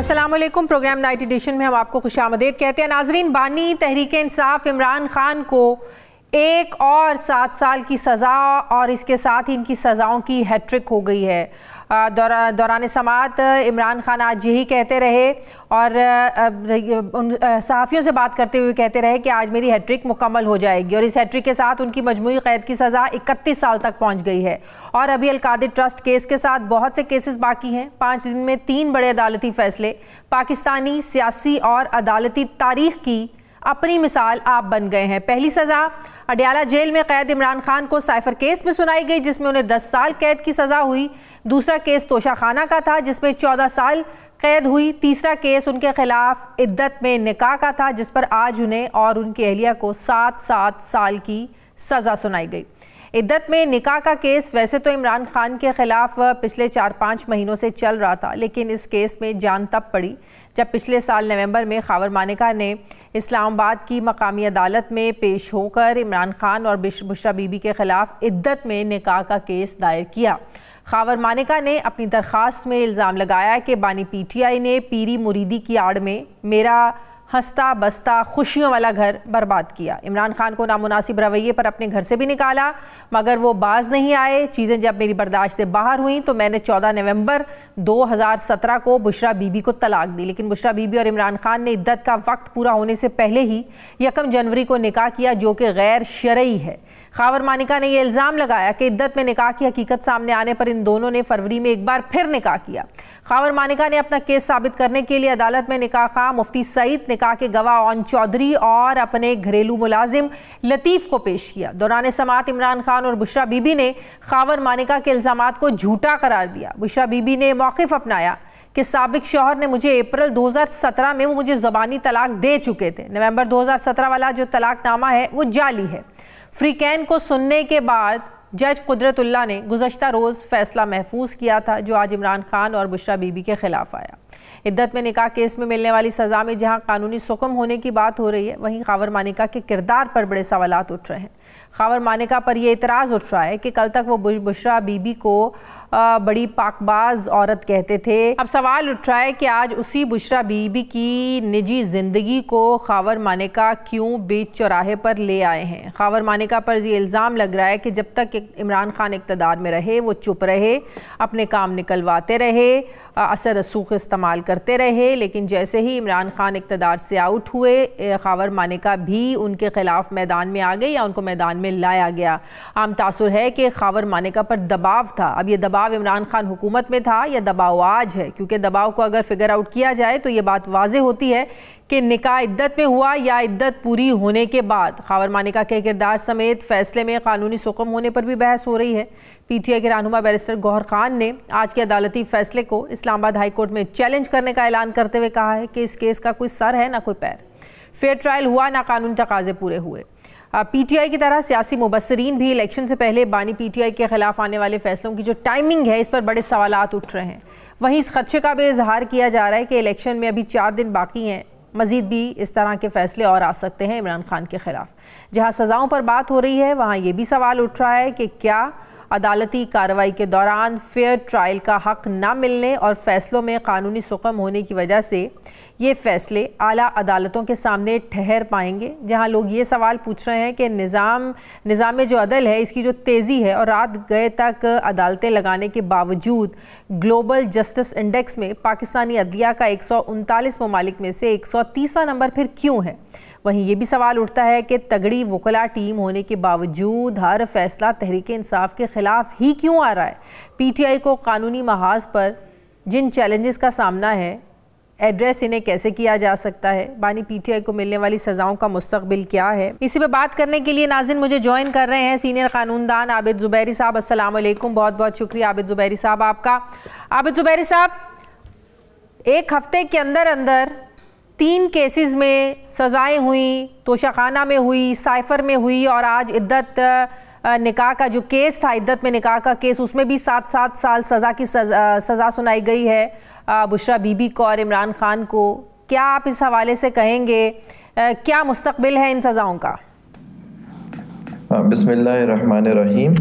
अस्सलाम वालेकुम। Programme night addition में हम आपको खुशामदीद कहते हैं। नाजरीन, बानी तहरीक इंसाफ इमरान खान को 1 और 7 साल की सज़ा और इसके साथ ही इनकी सज़ाओं की हैट्रिक हो गई है। दौरान समात इमरान खान आज यही कहते रहे और उन सहाफ़ियों से बात करते हुए कहते रहे कि आज मेरी हैट्रिक मुकम्मल हो जाएगी और इस हैट्रिक के साथ उनकी मजमूई कैद की सज़ा 31 साल तक पहुंच गई है। और अभी अल-कादिर ट्रस्ट केस के साथ बहुत से केसेस बाकी हैं। 5 दिन में 3 बड़े अदालती फैसले पाकिस्तानी सियासी और अदालती तारीख की अपनी मिसाल आप बन गए हैं। पहली सज़ा अडयाला जेल में कैद इमरान खान को साइफर केस में सुनाई गई जिसमें उन्हें 10 साल कैद की सज़ा हुई। दूसरा केस तोशाखाना का था जिसमें 14 साल कैद हुई। तीसरा केस उनके खिलाफ इद्दत में निकाह का था जिस पर आज उन्हें और उनकी अहलिया को 7 साल की सज़ा सुनाई गई। इद्दत में निकाह का केस वैसे तो इमरान खान के खिलाफ पिछले 4-5 महीनों से चल रहा था, लेकिन इस केस में जान तब पड़ी जब पिछले साल नवंबर में खावर मानिका ने इस्लामाबाद की मकामी अदालत में पेश होकर इमरान खान और बुशरा बीबी के खिलाफ इद्दत में निकाह का केस दायर किया। खावर मानिका ने अपनी दरख्वास्त में इल्ज़ाम लगाया कि बानी PTI ने पीरी मुरीदी की आड़ में मेरा हंसता बसता खुशियों वाला घर बर्बाद किया। इमरान खान को नामुनासिब रवैये पर अपने घर से भी निकाला मगर वो बाज नहीं आए। चीज़ें जब मेरी बर्दाश्त से बाहर हुई तो मैंने 14 नवंबर 2017 को बुशरा बीबी को तलाक दी, लेकिन बुशरा बीबी और इमरान खान ने इद्दत का वक्त पूरा होने से पहले ही 1 जनवरी को निकाह किया जो कि गैर शरई है। खावर मानिका ने यह इल्ज़ाम लगाया कि इद्दत में निकाह की हकीकत सामने आने पर इन दोनों ने फरवरी में एक बार फिर निकाह किया। खावर मानिका ने अपना केस साबित करने के लिए अदालत में निकाह खां मुफ्ती सईद, निकाह के गवाह ओन चौधरी और अपने घरेलू मुलाजिम लतीफ़ को पेश किया। दौरान समात इमरान खान और बुशरा बीबी ने खावर मानिका के इल्ज़ामात को झूठा करार दिया। बुशरा बीबी ने मौक़िफ़ अपनाया कि साबिक शौहर ने मुझे अप्रैल 2017 में वो मुझे ज़बानी तलाक दे चुके थे। नवंबर 2017 वाला जो तलाकनामा है वो जाली है। फ्रीकैन को सुनने के बाद जज कुदरतुल्लाह ने गुज़श्ता रोज़ फैसला महफूज किया था जो आज इमरान खान और बुशरा बीबी के खिलाफ आया। इद्दत में निकाह केस में मिलने वाली सज़ा में जहां कानूनी सुकम होने की बात हो रही है, वहीं खावर मानिका के किरदार पर बड़े सवालात उठ रहे हैं। खावर मानिका पर यह इतराज़ उठ रहा है कि कल तक वो बुशरा बीबी को बड़ी पाकबाज औरत कहते थे। अब सवाल उठ रहा है कि आज उसी बुशरा बीबी की निजी ज़िंदगी को खावर मानिका क्यों बीच चौराहे पर ले आए हैं। खावर मानिका पर ये इल्ज़ाम लग रहा है कि जब तक इमरान खान इक़्तिदार में रहे वो चुप रहे, अपने काम निकलवाते रहे, असर रसूख इस्तेमाल करते रहे, लेकिन जैसे ही इमरान खान इक़्तिदार से आउट हुए खावर मानिका भी उनके खिलाफ मैदान में आ गई या उनको मैदान में लाया गया। आम तासुर है कि खावर मानिका पर दबाव था। अब ये दबाव इमरान खान हुकूमत में था या दबाव आज है, क्योंकि दबाव को अगर फिगर आउट किया जाए तो ये बात वाज़ेह होती है कि निकाह इद्दत में हुआ या इद्दत पूरी होने के बाद। खावर मानिका के किरदार समेत फैसले में कानूनी सुकम होने पर भी बहस हो रही है। PTI के रहनुमा बैरिस्टर गौहर खान ने आज के अदालती फैसले को इस्लामाबाद हाई कोर्ट में चैलेंज करने का ऐलान करते हुए कहा है कि इस केस का कोई सर है ना कोई पैर। फेयर ट्रायल हुआ ना कानूनी तकाजे पूरे हुए। PTI की तरह सियासी मुबस्सिरीन भी इलेक्शन से पहले बानी PTI के खिलाफ आने वाले फैसलों की जो टाइमिंग है इस पर बड़े सवालात उठ रहे हैं। वहीं इस खदशे का भी इजहार किया जा रहा है कि इलेक्शन में अभी 4 दिन बाकी हैं, मजीद भी इस तरह के फैसले और आ सकते हैं इमरान खान के खिलाफ। जहां सज़ाओं पर बात हो रही है वहां ये भी सवाल उठ रहा है कि क्या अदालती कार्रवाई के दौरान फेयर ट्रायल का हक़ ना मिलने और फैसलों में कानूनी सुकम होने की वजह से ये फैसले आला अदालतों के सामने ठहर पाएंगे। जहां लोग ये सवाल पूछ रहे हैं कि निज़ाम जो अदल है इसकी जो तेज़ी है और रात गए तक अदालतें लगाने के बावजूद ग्लोबल जस्टिस इंडेक्स में पाकिस्तानी अदलिया का 139 ममालिक में से 130वां नंबर फिर क्यों है। वहीं ये भी सवाल उठता है कि तगड़ी वकला टीम होने के बावजूद हर फैसला तहरीक इंसाफ के खिलाफ ही क्यों आ रहा है। PTI को कानूनी महाज पर जिन चैलेंजेस का सामना है एड्रेस इन्हें कैसे किया जा सकता है, बानी PTI को मिलने वाली सज़ाओं का मुस्तकबिल क्या है, इसी पे बात करने के लिए नाज़रीन मुझे ज्वाइन कर रहे हैं सीनियर कानूनदान आबिद ज़ुबैरी साहब। अस्सलाम वालेकुम, बहुत बहुत शुक्रिया आबिद ज़ुबैरी साहब आपका। आबिद ज़ुबैरी साहब, एक हफ्ते के अंदर अंदर 3 केसेस में सज़ाएँ हुई, तोशाखाना में हुई, साइफर में हुई और आज इद्दत निकाह का जो केस था, इद्दत में निकाह का केस, उसमें भी 7 साल सज़ा की सज़ा सुनाई गई है बुशरा बीबी को और इमरान खान को। क्या आप इस हवाले से कहेंगे क्या मुस्तकबिल है इन सज़ाओं का? बिस्मिल्लाहिर्रहमानिर्रहीम।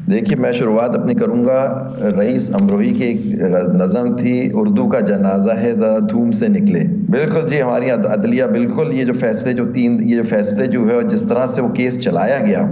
देखिए, मैं शुरुआत अपनी करूँगा, रईस अमरोही की एक नज़म थी, उर्दू का जनाजा है ज़रा धूम से निकले। बिल्कुल जी, हमारी अदलिया बिल्कुल ये जो फैसले जो है जिस तरह से वो केस चलाया गया,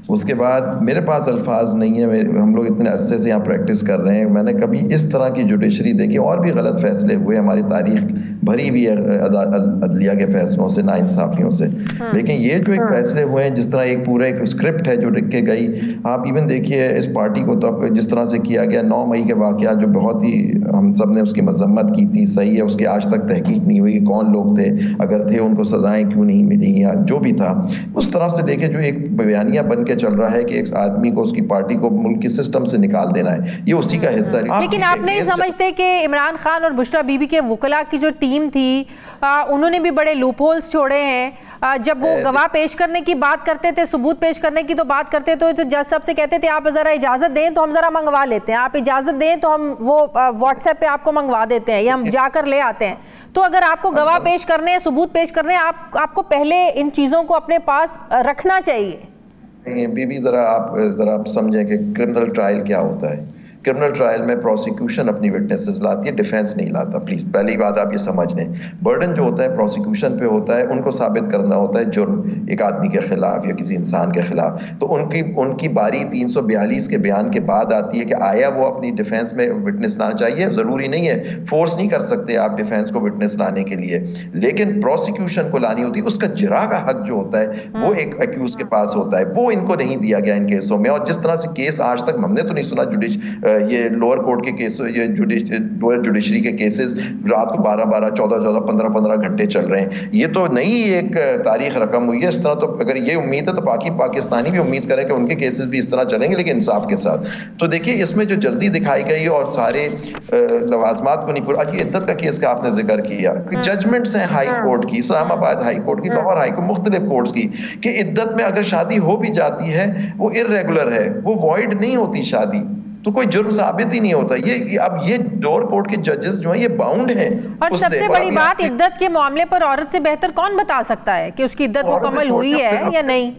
उसके बाद मेरे पास अल्फाज नहीं है। हम लोग इतने अरसे से यहाँ प्रैक्टिस कर रहे हैं, मैंने कभी इस तरह की जुडिशरी देखी। और भी गलत फैसले हुए, हमारी तारीख भरी भी है अदलिया के फैसलों से, नाइंसाफियों से। लेकिन ये जो एक फैसले हुए हैं, जिस तरह एक पूरा एक स्क्रिप्ट है जो लिख के गई, आप इवन देखिए इस पार्टी को तो जिस तरह से किया गया, 9 मई के वाक़या जो बहुत ही हम सब ने उसकी मजम्मत की थी, सही है, उसकी आज तक तहकीक नहीं हुई कि कौन लोग थे, अगर थे उनको सजाएं क्यों नहीं मिली, या जो भी था। उस तरफ से देखे जो एक बयानिया बन के चल रहा है कि एक आदमी को, उसकी पार्टी को मुल्क के सिस्टम से निकाल देना है, ये उसी का हिस्सा है। लेकिन आप नहीं समझते कि इमरान खान और बुशरा बीबी के वकला की जो टीम थी, उन्होंने भी बड़े लूप होल्स छोड़े हैं। जब वो गवाह पेश करने की बात करते थे, सबूत पेश करने की तो बात करते थे, तो जज साहब से कहते थे आप जरा इजाजत दें तो हम जरा मंगवा लेते हैं, आप इजाजत दें तो हम वो व्हाट्सएप पे आपको मंगवा देते हैं या हम जाकर ले आते हैं। तो अगर आपको गवाह पेश करने हैं, सबूत पेश करने हैं, आपको पहले इन चीजों को अपने पास रखना चाहिए। बीबी, जरा आप समझें कि क्रिमिनल ट्रायल क्या होता है। क्रिमिनल ट्रायल में प्रोसिक्यूशन अपनी विटनेसेस लाती है, डिफेंस नहीं लाता। प्लीज पहली बात आप ये समझ लें। बर्डन जो होता है प्रोसिक्यूशन पे होता है, उनको साबित करना होता है जुर्म एक आदमी के खिलाफ या किसी इंसान के खिलाफ। तो उनकी बारी 342 के बयान के बाद आती है कि आया वो अपनी डिफेंस में विटनेस लाना चाहिए। जरूरी नहीं है, फोर्स नहीं कर सकते आप डिफेंस को विटनेस लाने के लिए, लेकिन प्रोसिक्यूशन को लानी होती है। उसका जिरा का हक जो होता है वो एक एक्यूज के पास होता है, वो इनको नहीं दिया गया इन केसों में। और जिस तरह से केस आज तक हमने तो नहीं सुना, ये लोअर कोर्ट के केस, ये लोअर जुडिशरी के केसेस रात को 12-12, 14-14, 15-15 घंटे चल रहे हैं। ये तो नई एक तारीख रकम हुई है। इस तरह तो अगर ये उम्मीद है तो बाकी पाकिस्तानी भी उम्मीद करें कि उनके केसेस भी इस तरह चलेंगे, लेकिन इंसाफ के साथ। तो देखिए, इसमें जो जल्दी दिखाई गई और सारे लवाजमात को नहीं पूरा। आज ये इद्दत का केस का आपने जिक्र किया, जजमेंट्स हैं हाई कोर्ट की, इस्लामाबाद हाई कोर्ट की, लाहौर हाई कोर्ट, मुख्तलिफ कोर्ट्स की, कि इद्दत में अगर शादी हो भी जाती है वो इर्रेगुलर है, वो वॉइड नहीं होती शादी, तो कोई जुर्म साबित ही नहीं होता। ये अब ये लोअर कोर्ट के जजेस जो हैं ये बाउंड हैं। और सबसे बड़ी बात, इद्दत के मामले पर औरत से बेहतर कौन बता सकता है कि उसकी इद्दत मुकम्मल हुई है या नहीं।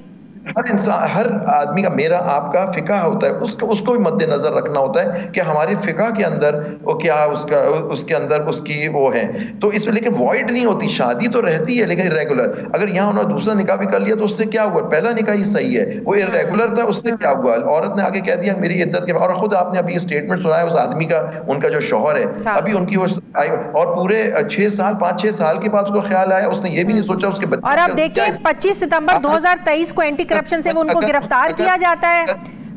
हर इंसान, हर आदमी का, मेरा आपका फिका होता है, उसको भी मद्देनजर रखना होता है कि हमारे फिका के अंदर वो क्या उसके अंदर उसकी वो है। तो इसमें लेकिन वॉइड नहीं होती, शादी तो रहती है लेकिन इरेगुलर। अगर यहाँ उन्होंने दूसरा निकाह भी कर लिया तो उससे क्या हुआ, पहला निकाह ही सही है, वो इरेगुलर था, उससे क्या हुआ। औरत ने आगे कह दिया मेरी इद्दत के, और खुद आपने अभी स्टेटमेंट सुना है उस आदमी का, उनका जो शौहर है, अभी उनकी वो और पूरे 6 साल 5-6 साल के बाद उसको ख्याल आया, उसने ये भी नहीं सोचा उसके बच्चे। और अब देखिए 25 सितंबर 2023 को एंटी करप्शन से वो उनको गिरफ्तार किया जाता है,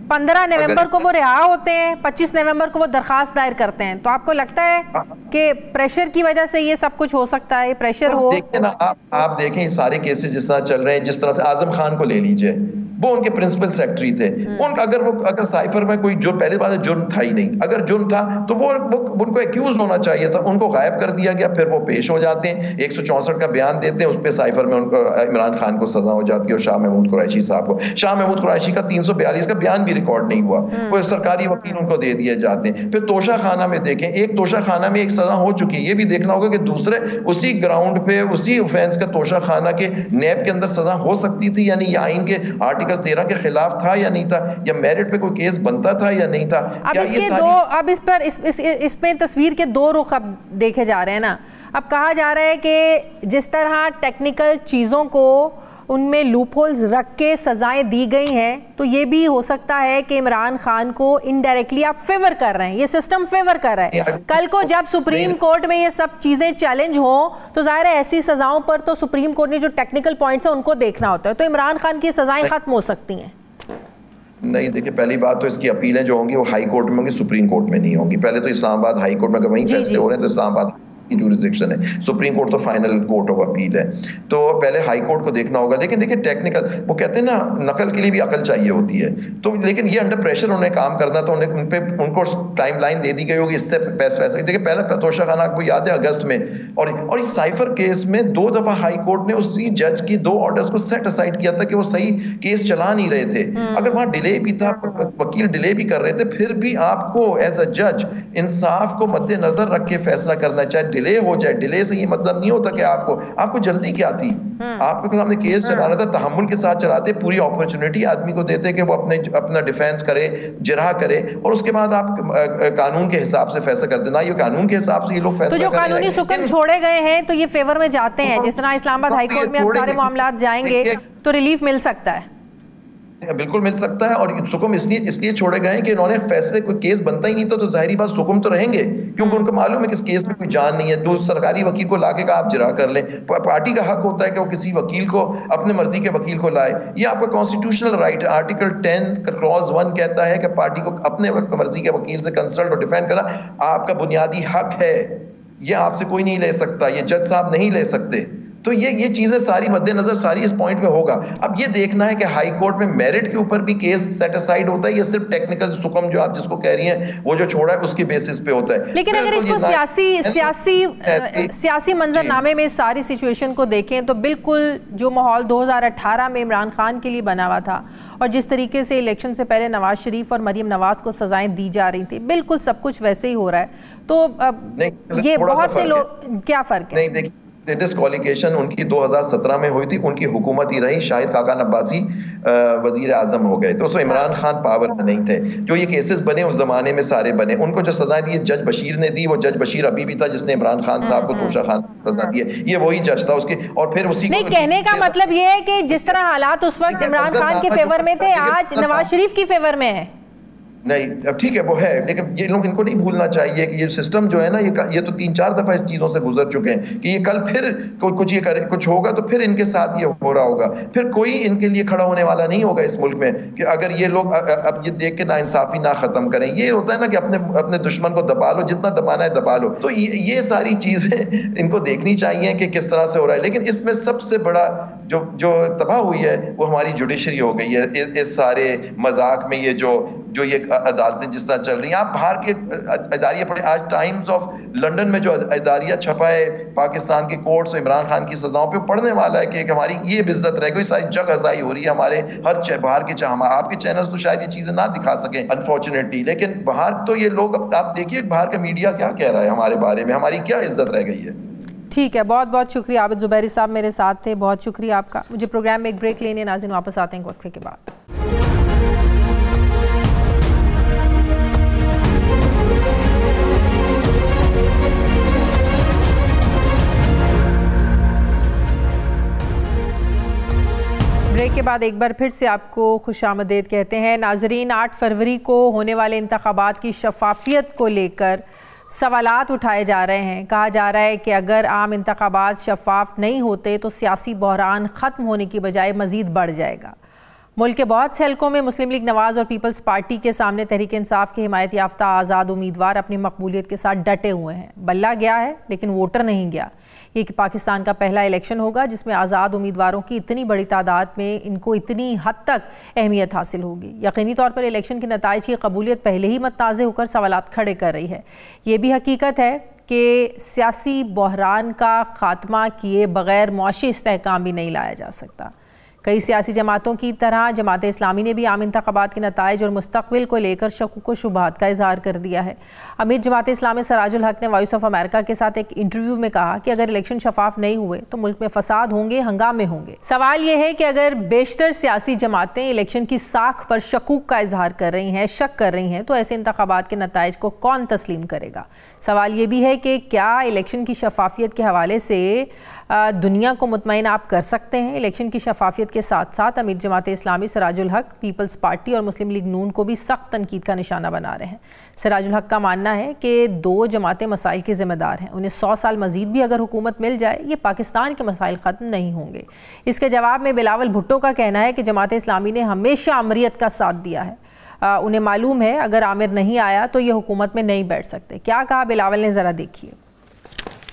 15 नवंबर को वो रिहा होते हैं, 25 नवंबर को वो दरखास्त दायर करते हैं। तो आपको लगता है कि प्रेशर की वजह से ये सब कुछ हो सकता है, प्रेशर हो? देखिए ना, आप देखें ये सारे केसेस जिस तरह चल रहे हैं, जिस तरह से आजम खान को ले लीजिए, वो उनके प्रिंसिपल सेक्रेटरी थे। अगर साइफर में कोई जुर्म, पहले बात है जुर्म था ही नहीं, अगर जुर्म था तो वो उनको एक्यूज होना चाहिए था, उनको गायब कर दिया गया। फिर वो पेश हो जाते हैं, 164 का बयान देते हैं, उस पर साइफर में उनको इमरान खान को सजा हो जाती है और शाह महमूद कुरैशी साहब को। शाह महमूद कुरैशी का 342 का बयान भी रिकॉर्ड नहीं हुआ, वो सरकारी वकील उनको दे दिए जाते हैं। फिर तोशा खाना में देखें, एक तोशा खाना में एक सजा हो चुकी है, ये भी देखना होगा कि दूसरे उसी ग्राउंड पे, उसी ऑफेंस का तोशा खाना के नैब के अंदर सजा हो सकती थी, यानी आइन के आर्टिकल 13 के खिलाफ था या नहीं था, या मेरिट पे कोई केस बनता था या नहीं था। अब इसमें तस्वीर के दो रुख अब देखे जा रहे हैं ना। अब कहा जा रहा है कि जिस तरह टेक्निकल चीज़ों को उनमें लूपहोल्स रख के सजाएं दी गई हैं, तो ये भी हो सकता है कि इमरान खान को इनडायरेक्टली आप फेवर कर रहे हैं, ये सिस्टम फेवर कर रहा है। कल को जब सुप्रीम कोर्ट में ये सब चीजें चैलेंज हो तो जाहिर है ऐसी सजाओं पर तो सुप्रीम कोर्ट ने जो टेक्निकल पॉइंट्स है उनको देखना होता है, तो इमरान खान की सजाएं खत्म हो सकती हैं। नहीं, देखिए पहली बात तो इसकी अपीलें जो होंगी वो हाई कोर्ट में होंगी, सुप्रीम कोर्ट में नहीं होंगी। पहले तो इस्लामाबाद हाई कोर्ट में अगर वहीं फैसले हो रहे हैं तो इस्लामाबाद की जुरिस्डिक्शन है, सुप्रीम कोर्ट तो फाइनल कोर्ट ऑफ अपील है, तो पहले हाई कोर्ट को देखना होगा। लेकिन देखिए टेक्निकल, वो कहते हैं ना नकल के लिए भी अकल चाहिए होती है, तो लेकिन ये अंडर प्रेशर उन्हें काम करना, तो उनको टाइम लाइन दे दी गई होगी, इससे बेस्ट फैसला। देखिए पहला तोशा खाना आपको याद है अगस्त में, और इस साइफर केस में 2 दफा हाई कोर्ट ने उसी जज की 2 ऑर्डर्स को सेट असाइड किया था कि वो सही केस चला नहीं रहे थे। अगर वहां डिले भी था, वकील डिले भी कर रहे थे, फिर भी आपको एज अ जज इंसाफ को मद्देनजर रख के फैसला करना चाहिए। डिले हो जाए, डिले से ये मतलब नहीं होता कि आपको जल्दी क्या थी, आपके सामने केस चलाना था, तहम्मुल के साथ चलाते, पूरी अपॉर्चुनिटी आदमी को देते कि वो अपना डिफेंस करे, जिरह करे, और उसके बाद आप कानून के हिसाब से फैसला कर देना। ये कानून के हिसाब से ये लोग फैसला तो जो कानूनी हुक्म छोड़े गए हैं तो ये फेवर में जाते हैं, जिस तरह इस्लामाबाद हाईकोर्ट में अब सारे मामला जाएंगे तो रिलीफ मिल सकता है। बिल्कुल मिल सकता है, और सुकुम इसलिए छोड़े गए हैं कि इन्होंने फैसले, कोई केस बनता ही नहीं तो जाहिर बात सुकुम तो रहेंगे, क्योंकि उनको मालूम है कि इस केस में कोई जान नहीं है। तो सरकारी वकील को लाके आप जिरा कर लें, पार्टी का हक होता है कि वो किसी वकील को, अपने मर्जी के वकील को लाए, ये आपका कॉन्स्टिट्यूशनल राइट है। आर्टिकल 10 क्लॉज 1 कहता है कि पार्टी को अपने मर्जी के वकील से कंसल्ट और डिफेंड करना आपका बुनियादी हक है, ये आपसे कोई नहीं ले सकता, ये जज साहब नहीं ले सकते। तो ये चीजें सारी मद्देनजर सारी इस पॉइंट पे होगा। अब ये देखना है कि हाई कोर्ट में मेरिट के ऊपर भी केस सेट असाइड होता है या सिर्फ टेक्निकल सुकम जो आप जिसको कह रही हैं वो जो छोड़ा है उसकी बेसिस पे होता है। लेकिन अगर इसको सियासी मंजरनामे में सारी सिचुएशन को देखें तो बिल्कुल जो माहौल 2018 में इमरान खान के लिए बना हुआ था और जिस तरीके से इलेक्शन से पहले नवाज शरीफ और मरीम नवाज को सजाएं दी जा रही थी, बिल्कुल सब कुछ वैसे ही हो रहा है। तो ये बहुत से लोग, क्या फर्क है? नहीं, डिस्क्वालिफिकेशन उनकी 2017 में हुई थी, उनकी हुकूमत ही रही, शाहिद खाकान अब्बासी वजीर आजम हो गए, तो उसमें इमरान खान पावर में नहीं थे। जो ये केसेस बने उस जमाने में सारे बने, उनको जो सजा दी जज बशीर ने दी, वो जज बशीर अभी भी था जिसने इमरान खान साहब को तोशा खान सजा दी है, ये वही जज था उसके। और फिर उसी नहीं, कहने का मतलब ये है कि जिस तरह हालात उस वक्त इमरान खान के फेवर में थे, आज नवाज शरीफ की फेवर में है। नहीं, अब ठीक है वो है, लेकिन ये लोग, इनको नहीं भूलना चाहिए कि ये सिस्टम जो है ना, ये तो 3-4 दफा इस चीजों से गुजर चुके हैं कि ये कल फिर कुछ होगा तो फिर इनके साथ ये हो रहा होगा, फिर कोई इनके लिए खड़ा होने वाला नहीं होगा इस मुल्क में कि अगर ये लोग अब ये देख के नाइंसाफी ना खत्म करें। ये होता है ना कि अपने दुश्मन को दबा लो, जितना दबाना है दबा लो। तो ये सारी चीजें इनको देखनी चाहिए कि किस तरह से हो रहा है। लेकिन इसमें सबसे बड़ा जो तबाह हुई है वो हमारी जुडिशरी हो गई है। इस सारे मजाक में ये जो ये अदालतें जिस तरह चल रही हैं, आप बाहर के अदारियाँ पढ़े, आज टाइम्स ऑफ लंदन में जो अदारियाँ छपा है पाकिस्तान के कोर्ट्स इमरान खान की सजाओं पे, पढ़ने वाला है कि हमारी ये बेइज्जत रह गई, सारी जग हजाई हो रही है हमारे हर बाहर के आपके चैनल्स तो शायद ये चीजें ना दिखा सकें अनफॉर्चुनेटली, लेकिन बाहर तो ये लोग, आप देखिए बाहर का मीडिया क्या कह रहा है हमारे बारे में, हमारी क्या इज्जत रह गई है। ठीक है, बहुत बहुत शुक्रिया। आबिद जुबैरी साहब मेरे साथ थे, बहुत शुक्रिया आपका। मुझे प्रोग्राम में एक ब्रेक लेने, नाज़रीन वापस आते हैं वक्फे के बाद। ब्रेक के बाद एक बार फिर से आपको खुशामदीद कहते हैं। नाजरीन, 8 फरवरी को होने वाले इंतखाबात की शफाफियत को लेकर सवालात उठाए जा रहे हैं। कहा जा रहा है कि अगर आम इंतखाबात शफाफ नहीं होते तो सियासी बहरान ख़त्म होने की बजाय मज़ीद बढ़ जाएगा। मुल्क के बहुत से हलकों में मुस्लिम लीग नवाज़ और पीपल्स पार्टी के सामने तहरीक इंसाफ के हिमायत याफ्ता आज़ाद उम्मीदवार अपनी मकबूलियत के साथ डटे हुए हैं। बल्ला गया है लेकिन वोटर नहीं गया। ये कि पाकिस्तान का पहला इलेक्शन होगा जिसमें आज़ाद उम्मीदवारों की इतनी बड़ी तादाद में इनको इतनी हद तक अहमियत हासिल होगी। यकीनी तौर पर इलेक्शन के नताइज की कबूलियत पहले ही मतनाज़ होकर सवालात खड़े कर रही है। ये भी हकीकत है कि सियासी बहरान का खात्मा किए बगैर मुआशी इस्तेहकाम भी नहीं लाया जा सकता। कई सियासी जमातों की तरह जमात इस्लामी ने भी आम इंतखाबात के नताइज और मुस्तकबिल को लेकर शक व शुबहात का इजहार कर दिया है। अमीर जमात इस्लामी सराजुल हक ने वॉइस ऑफ अमेरिका के साथ एक इंटरव्यू में कहा कि अगर इलेक्शन शफाफ नहीं हुए तो मुल्क में फसाद होंगे, हंगामे होंगे। सवाल यह है कि अगर बेशतर सियासी जमातें इलेक्शन की साख पर शकूक का इजहार कर रही हैं, शक कर रही हैं, तो ऐसे इंतखाबात के नताइज को कौन तस्लीम करेगा। सवाल ये भी है कि क्या इलेक्शन की शफाफियत के हवाले से दुनिया को मुतमईन आप कर सकते हैं। इलेक्शन की शफाफियत के साथ साथ अमीर जमात इस्लामी सराजुल हक पीपल्स पार्टी और मुस्लिम लीग नून को भी सख्त तनकीद का निशाना बना रहे हैं। सराजुल हक का मानना है कि 2 जमातें मसाइल की जिम्मेदार हैं, उन्हें 100 साल मजीद भी अगर हुकूमत मिल जाए ये पाकिस्तान के मसाइल ख़त्म नहीं होंगे। इसके जवाब में बिलावल भुट्टो का कहना है कि जमात इस्लामी ने हमेशा अमरीत का साथ दिया है। उन्हें मालूम है अगर आमिर नहीं आया तो ये हुकूमत में नहीं बैठ सकते। क्या कहा बिलावल ने, ज़रा देखिए।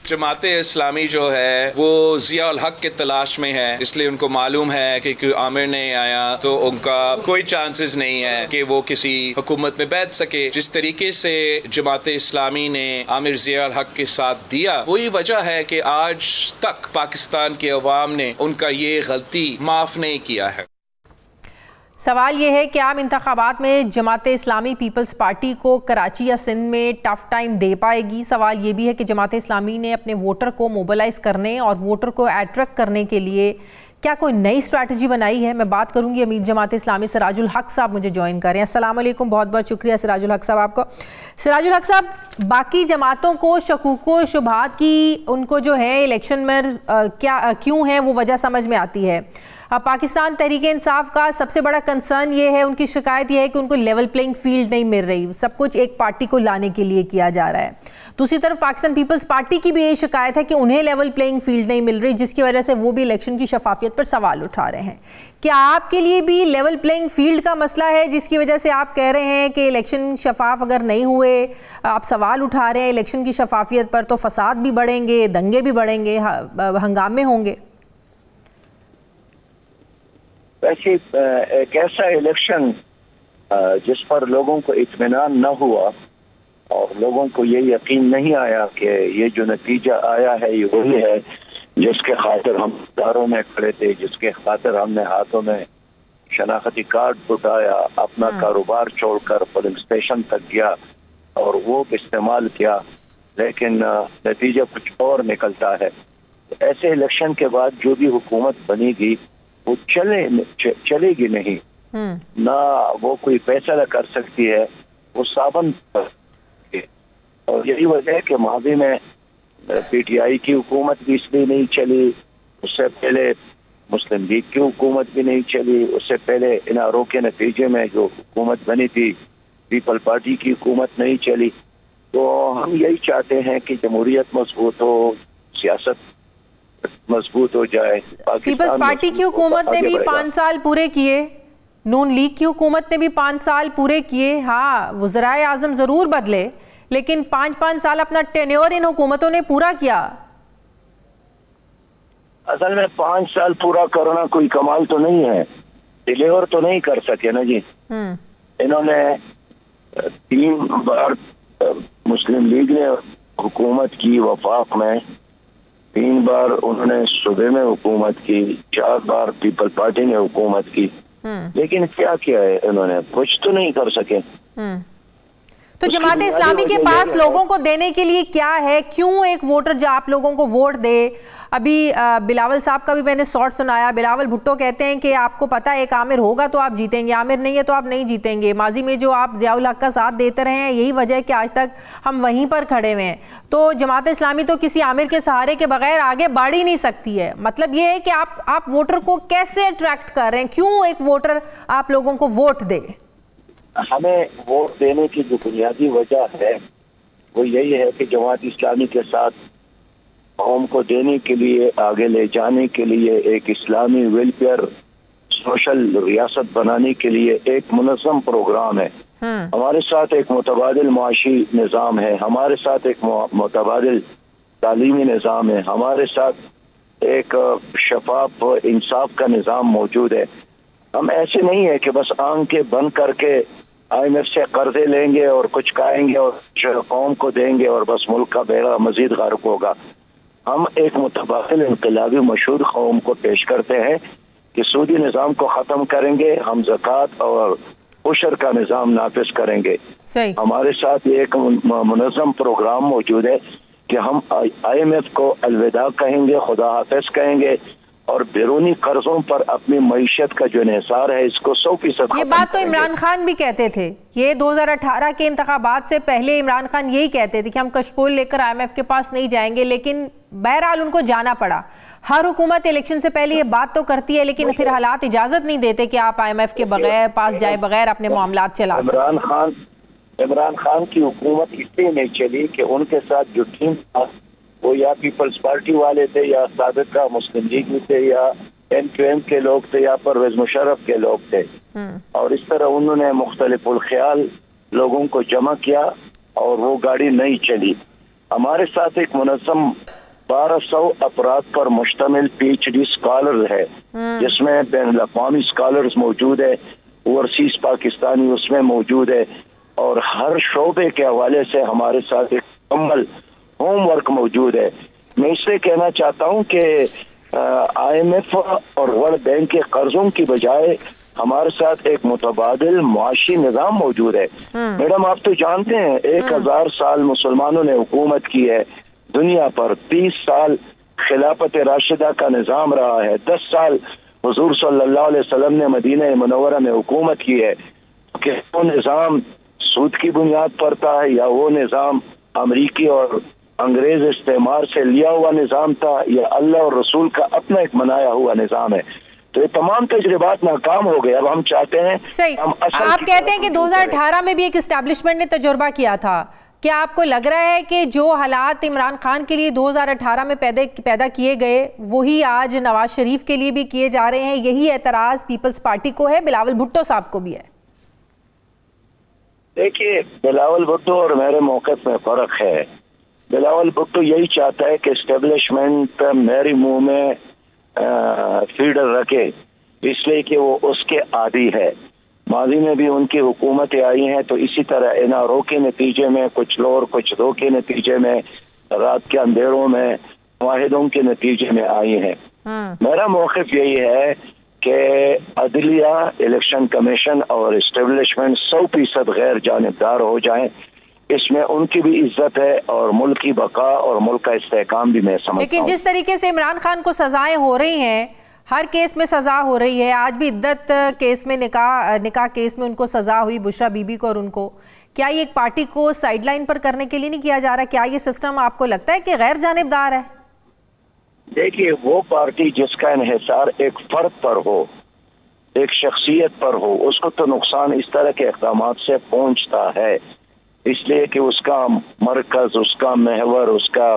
जमात इस्लामी जो है वो जिया उल हक के तलाश में है, इसलिए उनको मालूम है कि आमिर नहीं आया तो उनका कोई चांसेस नहीं है कि वो किसी हुकूमत में बैठ सके। जिस तरीके से जमात इस्लामी ने आमिर जिया उल हक के साथ दिया, वही वजह है कि आज तक पाकिस्तान के अवाम ने उनका ये गलती माफ नहीं किया है। सवाल ये है कि आम इंतखाबात में जमात इस्लामी पीपल्स पार्टी को कराची या सिंध में टफ टाइम दे पाएगी। सवाल ये भी है कि जमात इस्लामी ने अपने वोटर को मोबिलाइज करने और वोटर को अट्रैक्ट करने के लिए क्या कोई नई स्ट्रैटेजी बनाई है। मैं बात करूंगी अमीर जमात इस्लामी सिराजुल हक साहब मुझे ज्वाइन कर रहे हैं। अस्सलाम वालेकुम, बहुत बहुत शुक्रिया सिराजुल हक साहब आपको। सिराजुल हक साहब, बाकी जमातों को शकूको शुबहात की उनको जो है इलेक्शन में क्यों है वो वजह समझ में आती है। पाकिस्तान तहरीक इंसाफ का सबसे बड़ा कंसर्न ये है, उनकी शिकायत ये है कि उनको लेवल प्लेइंग फील्ड नहीं मिल रही, सब कुछ एक पार्टी को लाने के लिए किया जा रहा है। दूसरी तरफ पाकिस्तान पीपल्स पार्टी की भी यही शिकायत है कि उन्हें लेवल प्लेइंग फील्ड नहीं मिल रही, जिसकी वजह से वो भी इलेक्शन की शफाफियत पर सवाल उठा रहे हैं। क्या आपके लिए भी लेवल प्लेइंग फील्ड का मसला है जिसकी वजह से आप कह रहे हैं कि इलेक्शन शफाफ अगर नहीं हुए, आप सवाल उठा रहे हैं इलेक्शन की शफाफियत पर, तो फसाद भी बढ़ेंगे, दंगे भी बढ़ेंगे, हंगामे होंगे? वैसे एक ऐसा इलेक्शन जिस पर लोगों को इत्मीनान न हुआ और लोगों को ये यकीन नहीं आया कि ये जो नतीजा आया है ये वही है जिसके खातिर हम दारों में खड़े थे, जिसके खातिर हमने हाथों में शनाख्ती कार्ड उठाया, अपना कारोबार छोड़कर पुलिस स्टेशन तक गया और वो इस्तेमाल किया, लेकिन नतीजा कुछ और निकलता है। ऐसे इलेक्शन के बाद जो भी हुकूमत बनेगी वो चलेगी नहीं, ना वो कोई फैसला कर सकती है, वो साबन। और यही वजह है कि माजी में पीटीआई की हुकूमत भी इसलिए नहीं चली, उससे पहले मुस्लिम लीग की हुकूमत भी नहीं चली, उससे पहले इनारों के नतीजे में जो हुकूमत बनी थी पीपल पार्टी की हुकूमत नहीं चली। तो हम यही चाहते हैं कि जमहूरियत मजबूत हो, सियासत मजबूत हो जाए। पीपल्स पार्टी की हुकूमत ने भी 5 साल पूरे किए, नून लीग की हुकूमत ने भी 5 साल पूरे किए। हाँ, वज़राए आज़म जरूर बदले, लेकिन 5-5 साल अपना टेन्योर इन हुकूमतों ने पूरा किया। असल में 5 साल पूरा करना कोई कमाल तो नहीं है, डिलीवर तो नहीं कर सके ना जी। इन्होंने 3 बार मुस्लिम लीग ने हुकूमत की वफाक में, 3 बार उन्होंने सूबे में हुकूमत की, 4 बार पीपल पार्टी ने हुकूमत की, लेकिन क्या किया है इन्होंने? कुछ तो नहीं कर सके। तो जमात इस्लामी के पास लोगों को देने के लिए क्या है? क्यों एक वोटर जो आप लोगों को वोट दे? अभी बिलावल साहब का भी मैंने शॉर्ट सुनाया। बिलावल भुट्टो कहते हैं कि आपको पता है एक आमिर होगा तो आप जीतेंगे, आमिर नहीं है तो आप नहीं जीतेंगे। माजी में जो आप ज़ियाउल हक का साथ देते रहे हैं, यही वजह है कि आज तक हम वहीं पर खड़े हुए हैं। तो जमात इस्लामी तो किसी आमिर के सहारे के बगैर आगे बढ़ ही नहीं सकती है। मतलब ये है कि आप वोटर को कैसे अट्रैक्ट कर रहे हैं? क्यों एक वोटर आप लोगों को वोट दे? हमें वोट देने की जो बुनियादी वजह है वो यही है कि जमात इस्लामी के साथ कौम को देने के लिए, आगे ले जाने के लिए, एक इस्लामी वेलफेयर सोशल रियासत बनाने के लिए एक मुनज़्ज़म प्रोग्राम है। हमारे साथ एक मुतबादिल माशी निज़ाम है, हमारे साथ एक मुतबादिल तालीमी निज़ाम है, हमारे साथ एक शफाफ इंसाफ का निज़ाम मौजूद है। हम ऐसे नहीं है कि बस आंखें बंद करके IMF से कर्जे लेंगे और कुछ खाएंगे और कौम को देंगे और बस मुल्क का बेड़ा मजीद गर्क होगा। हम एक मुतबादिल इनकलाबी मशहूर कौम को पेश करते हैं कि सूदी निज़ाम को ख़त्म करेंगे, हम ज़कात और उशर का निज़ाम नाफिज करेंगे। हमारे साथ एक मुनज़्ज़म प्रोग्राम मौजूद है कि हम IMF को अलविदा कहेंगे, खुदा हाफिज कहेंगे और बैरूनी कर्जों पर अपनी मईशत का जो इन्हिसार है इसको 100%। ये बात तो इमरान खान भी कहते थे। ये 2018 के इंतखाबात से पहले इमरान खान यही कहते थे कि हम कशकोल लेकर IMF के पास नहीं जाएंगे, लेकिन बहरहाल उनको जाना पड़ा। हर हुकूमत इलेक्शन से पहले ये बात तो करती है, लेकिन फिर हालात इजाजत नहीं देते कि आप IMF के बगैर पास जाए बगैर अपने मामलात चला सकें। इमरान खान की हुकूमत इसलिए नहीं चली कि उनके साथ जो टीम था वो या पीपल्स पार्टी वाले थे, या साबिका मुस्लिम लीग में थे, या MQM के लोग थे, या परवेज मुशर्रफ के लोग थे। और इस तरह उन्होंने मुख्तलिफुल ख्याल लोगों को जमा किया और वो गाड़ी नहीं चली। हमारे साथ एक मुनज़्ज़म 1200 अफराद पर मुश्तमिल PhD स्कॉलर है, जिसमें बैनुल अक़वामी स्कॉलर्स मौजूद है, ओवरसीज पाकिस्तानी उसमें मौजूद है, और हर शोबे के हवाले से हमारे साथ एक मुकम्मल होमवर्क मौजूद है। मैं इसलिए कहना चाहता हूं कि IMF और वर्ल्ड बैंक के कर्जों की बजाय हमारे साथ एक मुतबादिल मुआशी निज़ाम मौजूद है। मैडम आप तो जानते हैं 1000 साल मुसलमानों ने हुकूमत की है दुनिया पर, 30 साल खिलाफत राशिदा का निज़ाम रहा है, 10 साल हुजूर सल्लल्लाहु अलैहि वसल्लम ने मदीना मुनव्वरा में हुकूमत की है। कि वो निज़ाम सूद की बुनियाद पर था या वो निज़ाम अमरीकी और अंग्रेज इस्तेमार से लिया हुआ निज़ाम था या अल्लाह और रसूल का अपना एक बनाया हुआ निज़ाम है। तो ये तमाम तजर्बात नाकाम हो गए। अब हम चाहते हैं सही। आप कहते हैं कि 2018 में भी एक एस्टैब्लिशमेंट ने तजुर्बा किया था। क्या आपको लग रहा है कि जो हालात इमरान खान के लिए 2018 में पैदा किए गए वही आज नवाज शरीफ के लिए भी किए जा रहे हैं? यही एतराज़ पीपल्स पार्टी को है, बिलावल भुट्टो साहब को भी है। देखिए, बिलावल भुट्टो और मेरे मौक़िफ़ में फ़र्क है। बिलावल भुट्टो यही चाहता है कि एस्टेब्लिशमेंट मेरे मुंह में फीडर रखे, इसलिए कि वो उसके आदी है। माजी में भी उनकी हुकूमतें आई हैं तो इसी तरह एनआरओ के नतीजे में कुछ लोग कुछ दो के नतीजे में, रात के अंधेरों में वाहिदों के नतीजे में आई हैं। मेरा मौक़िफ़ यही है कि अदलिया, इलेक्शन कमीशन और एस्टेब्लिशमेंट 100% गैर जानिबदार हो जाएं। इसमें उनकी भी इज्जत है और मुल्क की बका और मुल्क का इस्तेहकाम भी मैं समझता हूं। लेकिन जिस तरीके से इमरान खान को सजाएं हो रही हैं, हर केस में सजा हो रही है, आज भी इद्दत केस में निकाह केस में उनको सजा हुई, बुशरा बीबी को और उनको, क्या ये एक पार्टी को साइडलाइन पर करने के लिए नहीं किया जा रहा? क्या ये सिस्टम आपको लगता है कि गैर जानिबदार है? देखिए, वो पार्टी जिसका इन्हिसार एक फर्द पर हो, एक शख्सियत पर हो, उसको तो नुकसान इस तरह के इक़दाम से पहुंचता है, इसलिए कि उसका मरकज, उसका महवर, उसका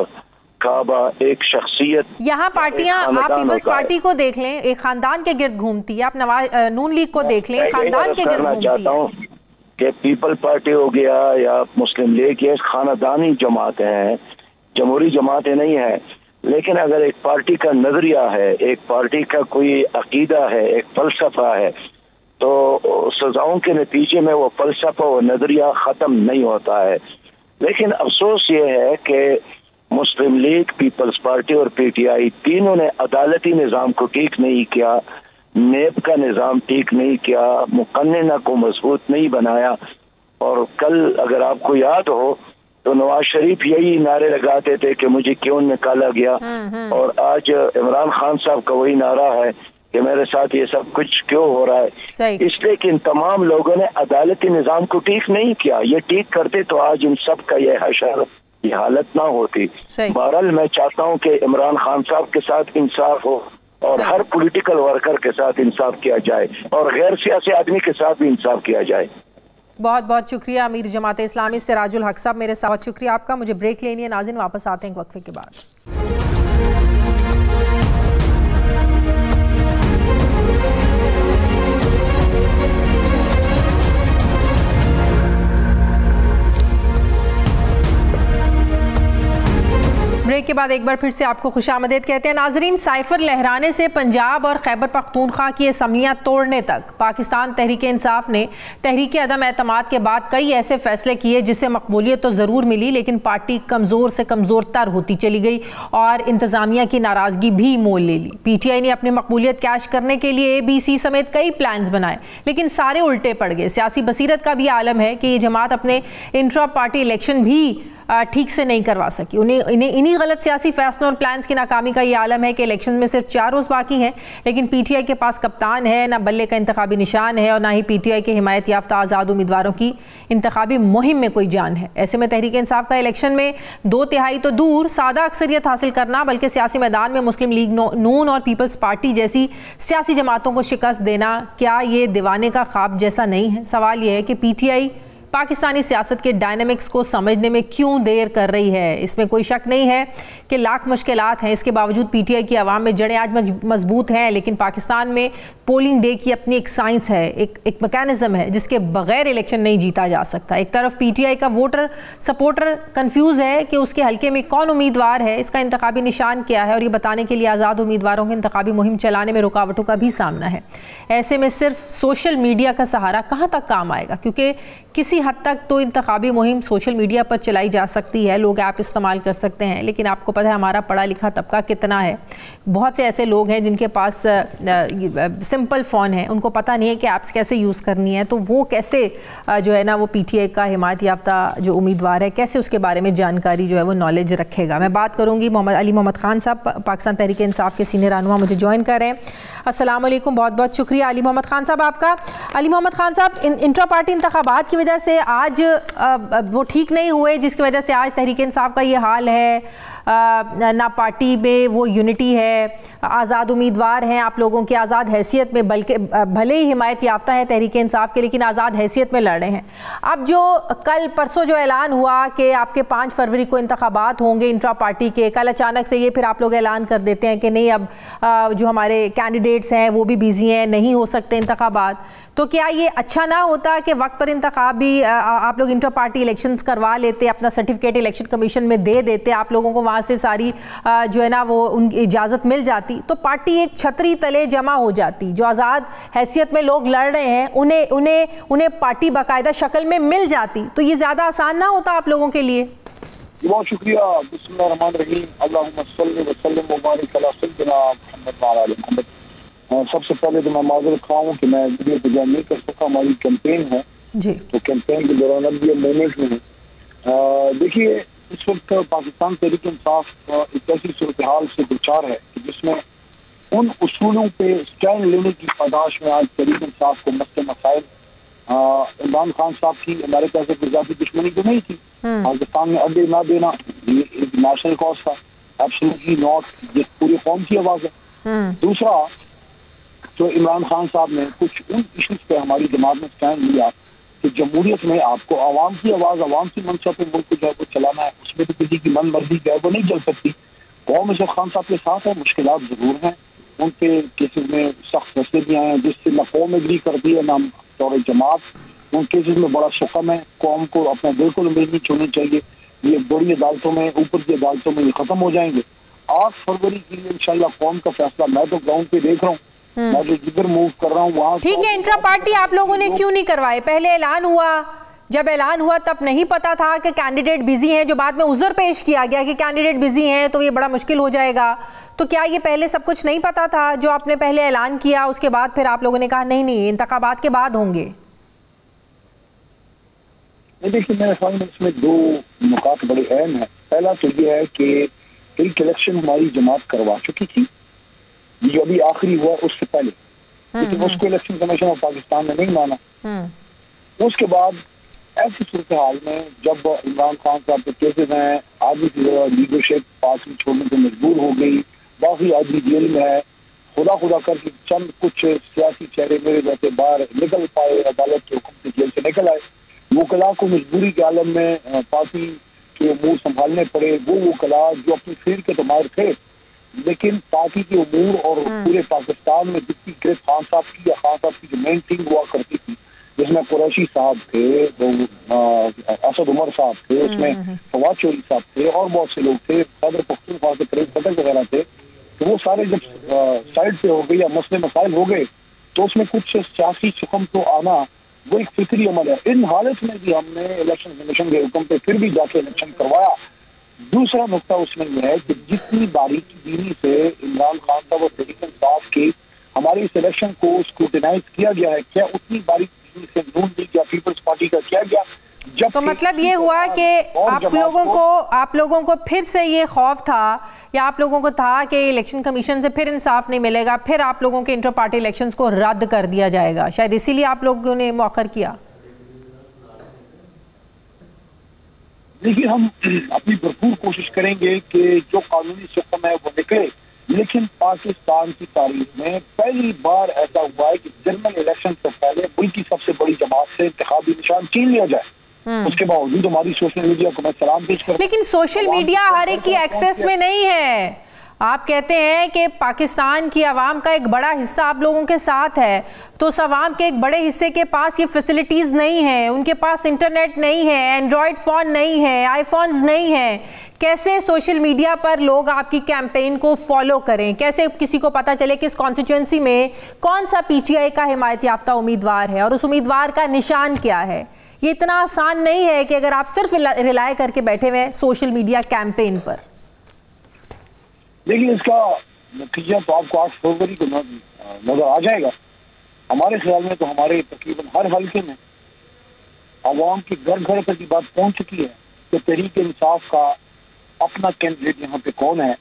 काबा एक शख्सियत। यहाँ पार्टियां, आप पीपल्स पार्टी को देख लें, एक खानदान के गिर्द घूमती है। आप नून लीग को देख लें, खानदान के गिर्द घूमती है। चाहता हूँ कि पीपल पार्टी हो गया या मुस्लिम लीग, ये खानदानी जमातें हैं, जमहूरी जमातें नहीं है। लेकिन अगर एक पार्टी का नजरिया है, एक पार्टी का कोई अकीदा है, एक फलसफा है, तो सजाओं के नतीजे में वो फलसफा और नजरिया खत्म नहीं होता है। लेकिन अफसोस ये है कि मुस्लिम लीग, पीपल्स पार्टी और पीटीआई तीनों ने अदालती निज़ाम को ठीक नहीं किया, नेब का निज़ाम ठीक नहीं किया, मुकन्नना को मजबूत नहीं बनाया। और कल अगर आपको याद हो तो नवाज शरीफ यही नारे लगाते थे कि मुझे क्यों निकाला गया, और आज इमरान खान साहब का वही नारा है कि मेरे साथ ये सब कुछ क्यों हो रहा है। इसलिए कि इन तमाम लोगों ने अदालती निज़ाम को ठीक नहीं किया। ये ठीक करते तो आज इन सब का ये हशर, ये हालत ना होती। बहरहाल मैं चाहता हूँ कि इमरान खान साहब के साथ इंसाफ हो और हर पॉलिटिकल वर्कर के साथ इंसाफ किया जाए और गैर सियासी आदमी के साथ भी इंसाफ किया जाए। बहुत बहुत शुक्रिया अमीर जमात इस्लामी सिराजुल हक साहब, मेरे साथ शुक्रिया आपका। मुझे ब्रेक लेनी है नाज़रीन, वापस आते हैं एक वक्फे के बाद। ब्रेक के बाद एक बार फिर से आपको खुशामदीद कहते हैं नाजरीन। साइफर लहराने से पंजाब और खैबर पख्तूनख्वा की असम्बलियाँ तोड़ने तक पाकिस्तान तहरीक इंसाफ ने तहरीक अदम एतमाद के बाद कई ऐसे फैसले किए जिससे मकबूलियत तो ज़रूर मिली, लेकिन पार्टी कमज़ोर से कमज़ोर तर होती चली गई और इंतज़ामिया की नाराज़गी भी मोल ले ली। PTI ने अपनी मकबूलियत कैश करने के लिए ABC समेत कई प्लान्स बनाए, लेकिन सारे उल्टे पड़ गए। सियासी बसीरत का भी आलम है कि ये जमात अपने इंट्रा पार्टी इलेक्शन भी ठीक से नहीं करवा सकी। इन्हें इन्हीं गलत सियासी फैसलों और प्लान्स की नाकामी का ये आलम है कि इलेक्शन में सिर्फ 4 रोज़ बाकी हैं, लेकिन PTI के पास कप्तान है, ना बल्ले का इंतखाबी निशान है और ना ही PTI के हिमायत याफ्ता आज़ाद उम्मीदवारों की इंतखाबी मुहिम में कोई जान है। ऐसे में तहरीक इंसाफ का इलेक्शन में 2/3 तो दूर सादा अक्सरियत हासिल करना, बल्कि सियासी मैदान में मुस्लिम लीग नून और पीपल्स पार्टी जैसी सियासी जमातों को शिकस्त देना, क्या ये दीवाने का ख्वाब जैसा नहीं है? सवाल यह है कि PTI पाकिस्तानी सियासत के डायनामिक्स को समझने में क्यों देर कर रही है। इसमें कोई शक नहीं है कि लाख मुश्किलात हैं, इसके बावजूद PTI की आवाम में जड़ें आज मजबूत हैं, लेकिन पाकिस्तान में पोलिंग डे की अपनी एक साइंस है, एक मैकेनिज्म है जिसके बगैर इलेक्शन नहीं जीता जा सकता। एक तरफ PTI का वोटर सपोर्टर कंफ्यूज है कि उसके हल्के में कौन उम्मीदवार है, इसका इंतखाबी निशान क्या है, और ये बताने के लिए आज़ाद उम्मीदवारों के इंतखाबी मुहिम चलाने में रुकावटों का भी सामना है। ऐसे में सिर्फ सोशल मीडिया का सहारा कहाँ तक काम आएगा, क्योंकि किसी हद तक तो इंतखाबी मुहिम सोशल मीडिया पर चलाई जा सकती है, लोग ऐप इस्तेमाल कर सकते हैं, लेकिन आपको पता है हमारा पढ़ा लिखा तबका कितना है। बहुत से ऐसे लोग हैं जिनके पास सिंपल फ़ोन है, उनको पता नहीं है कि ऐप्स कैसे यूज़ करनी है, तो वो कैसे जो है ना वो PTI का हिमायत याफ्ता जो उम्मीदवार है कैसे उसके बारे में जानकारी जो है वो नॉलेज रखेगा। मैं बात करूँगी अली मोहम्मद खान साहब, पाकिस्तान तहरीक इंसाफ के सीनियर रहनुमा मुझे ज्वाइन कर रहे हैं। अस्सलाम वालेकुम, बहुत बहुत शुक्रिया अली मोहम्मद खान साहब आपका। अली मोहम्मद खान साहब, इंट्रा पार्टी इंतखाबात की वजह से आज वो ठीक नहीं हुए, जिसकी वजह से आज तहरीक इंसाफ का ये हाल है, ना पार्टी में वो यूनिटी है, आज़ाद उम्मीदवार हैं आप लोगों की आज़ाद हैसियत में, बल्कि भले ही हिमायत याफ्ता है तहरीक इंसाफ के, लेकिन आज़ाद हैसियत में लड़ रहे हैं। अब जो कल परसों जो ऐलान हुआ कि आपके 5 फरवरी को इंतखाबात होंगे इंट्रा पार्टी के, कल अचानक से ये फिर आप लोग ऐलान कर देते हैं कि नहीं अब जो हमारे कैंडिडेट्स हैं वो भी बिजी हैं, नहीं हो सकते इंतखाबात, तो क्या ये अच्छा ना होता कि वक्त पर इंतखाबी आप लोग इंटर पार्टी इलेक्शंस करवा लेते, अपना सर्टिफिकेट इलेक्शन कमीशन में दे देते, आप लोगों को वहाँ से सारी जो है ना वो उनकी इजाज़त मिल जाती, तो पार्टी एक छतरी तले जमा हो जाती, जो आज़ाद हैसियत में लोग लड़ रहे हैं उन्हें पार्टी बाकायदा शक्ल में मिल जाती, तो ये ज़्यादा आसान ना होता आप लोगों के लिए? बहुत शुक्रिया। बिस्मिल्लाहिर्रहमानिर्रहीम, अल्लाहुम्मा सल्लि व सल्लिम व बारिक अला सय्यिदिना मुहम्मद व अला आलि मुहम्मद। सबसे पहले तो मैं माजरत खा हूँ कि मैं वीडियो पे ज्वाइन नहीं कर सका, हमारी कैंपेन है जी, तो कैंपेन के दौरान अब ये मूवमेंट में है। देखिए, इस वक्त पाकिस्तान तहरीक इंसाफ एक ऐसी सूरत हाल से दुचार है कि जिसमें उन उसूलों पे स्टैंड लेने की पादाश में आज तहरीक इंसाफ को मसले मसाइल, इमरान खान साहब की हमारे पैसे की जाती दुश्मनी तो नहीं थी, पाकिस्तान में अड्डे ना देना ये एक नेशनल कॉज था, एब्सोल्युटली नॉट, जिस पूरी कौम की आवाज है। दूसरा, तो इमरान खान साहब ने कुछ उन इश्यूज पे हमारी जमात में स्टैंड लिया कि जमहूरियत में आपको आवाम की आवाज, आवाम की मंशा पे मुल्क को जो है वो चलाना है, उसमें तो किसी की मन मर्जी जो है वो नहीं चल सकती। कौम इमरान खान साहब के साथ है, मुश्किलात जरूर हैं, उन पे केसेज में सख्त फैसले भी आए हैं जिससे न कौम एग्री करती है ना तौर जमात। उन केसेज में बड़ा शुक्म है, कौम को अपना बिल्कुल उम्मीद नहीं छोड़नी चाहिए, ये बड़ी अदालतों में, ऊपर की अदालतों में ये खत्म हो जाएंगे। 8 फरवरी की इंशाल्लाह कौम का फैसला, मैं तो ग्राउंड पे देख रहा हूँ, मैं जो जिधर मूव कर रहा हूँ वहाँ। ठीक है, इंट्रा पार्टी आप लोगों ने क्यों नहीं करवाए? पहले ऐलान हुआ, जब ऐलान हुआ तब नहीं पता था कि कैंडिडेट बिजी हैं, जो बाद में उज़्र पेश किया गया कि कैंडिडेट बिजी हैं तो ये बड़ा मुश्किल हो जाएगा, तो क्या ये पहले सब कुछ नहीं पता था जो आपने पहले ऐलान किया, उसके बाद फिर आप लोगों ने कहा नहीं नहीं इंतखाबात के बाद होंगे? देखिए, मेरे ख्याल में इसमें 2 नुकात बड़े अहम है। पहला तो ये है कि एक इलेक्शन हमारी जमात करवा चुकी थी, जो अभी आखिरी हुआ उससे पहले, लेकिन उसको इलेक्शन कमीशन ऑफ पाकिस्तान ने नहीं माना। उसके बाद ऐसी सूरत हाल में जब इमरान खान साहब के केसेज हैं, आदमी की लीडरशिप पार्टी छोड़ने को मजबूर हो गई, बाकी आदमी जेल में है, खुदा करके चंद कुछ सियासी चेहरे मेरे जैसे बाहर निकल पाए, अदालत के हुक्म से जेल से निकल आए। वकला को मजबूरी के आलम में पार्टी के अमूर संभालने पड़े, वो वकला जो अपनी फील्ड के तमार थे, लेकिन पार्टी के अमूर और पूरे पाकिस्तान में जितनी ग्रेट खान साहब की या खान साहब की जो मेन टीम हुआ करती थी, जिसमें कुरैशी साहब थे, असद उमर साहब थे, उसमें फवाद चौधरी साहब थे और बहुत से लोग थे, सदर पख्तूनख्वा के परेश पटेल वगैरह थे, तो वो सारे जब साइड पे हो गए या मसले मसाइल हो गए तो उसमें कुछ सियासी सुकम तो आना वो एक फिक्री अमल है। इन हालत में भी हमने इलेक्शन कमीशन के हुक्म पे फिर भी जाके इलेक्शन करवाया। दूसरा नुकता उसमें यह है कि जितनी बारीकी बीनी से इमरान खान साहब और तहरीक इंसाफ की हमारे इस इलेक्शन को स्क्रूटिनाइज किया गया है, क्या उतनी बारीकी से नून लीग या पीपल्स पार्टी का किया गया? जब तो मतलब ये हुआ कि आप लोगों को फिर से ये खौफ था या आप लोगों को था कि इलेक्शन कमीशन से फिर इंसाफ नहीं मिलेगा, फिर आप लोगों के इंटर पार्टी इलेक्शंस को रद्द कर दिया जाएगा, शायद इसीलिए आप लोगों ने मौखर किया? देखिए, हम अपनी भरपूर कोशिश करेंगे कि जो कानूनी सिस्टम है वो निकले, लेकिन पाकिस्तान की तारीख में पहली बार ऐसा हुआ है कि जनरल इलेक्शन से पहले मुल्क की सबसे बड़ी जमात से इंतखाबी निशान छीन लिया जाए। उसके बावजूद हमारी सोशल मीडिया को मैं सलाम पेश करता हूं। लेकिन सोशल मीडिया हर एक की एक्सेस में नहीं है। आप कहते हैं कि पाकिस्तान की आवाम का एक बड़ा हिस्सा आप लोगों के साथ है, तो उस आवाम के एक बड़े हिस्से के पास ये फैसिलिटीज़ नहीं है, उनके पास इंटरनेट नहीं है, एंड्रॉयड फ़ोन नहीं है, आईफोन्स नहीं है। कैसे सोशल मीडिया पर लोग आपकी कैंपेन को फॉलो करें? कैसे किसी को पता चले कि इस कॉन्स्टिट्यूंसी में कौन सा PTI का हिमायत याफ्ता उम्मीदवार है और उस उम्मीदवार का निशान क्या है? ये इतना आसान नहीं है कि अगर आप सिर्फ रिलाय करके बैठे हुए हैं सोशल मीडिया कैंपेन पर। देखिए, इसका नतीजा तो आपको 8 फरवरी को नजर आ जाएगा। हमारे ख्याल में तो हमारे तकरीबन हर हल्के में आवाम की घर घर तक की बात पहुंच चुकी है कि तहरीक इंसाफ का अपना कैंडिडेट यहाँ पे कौन है।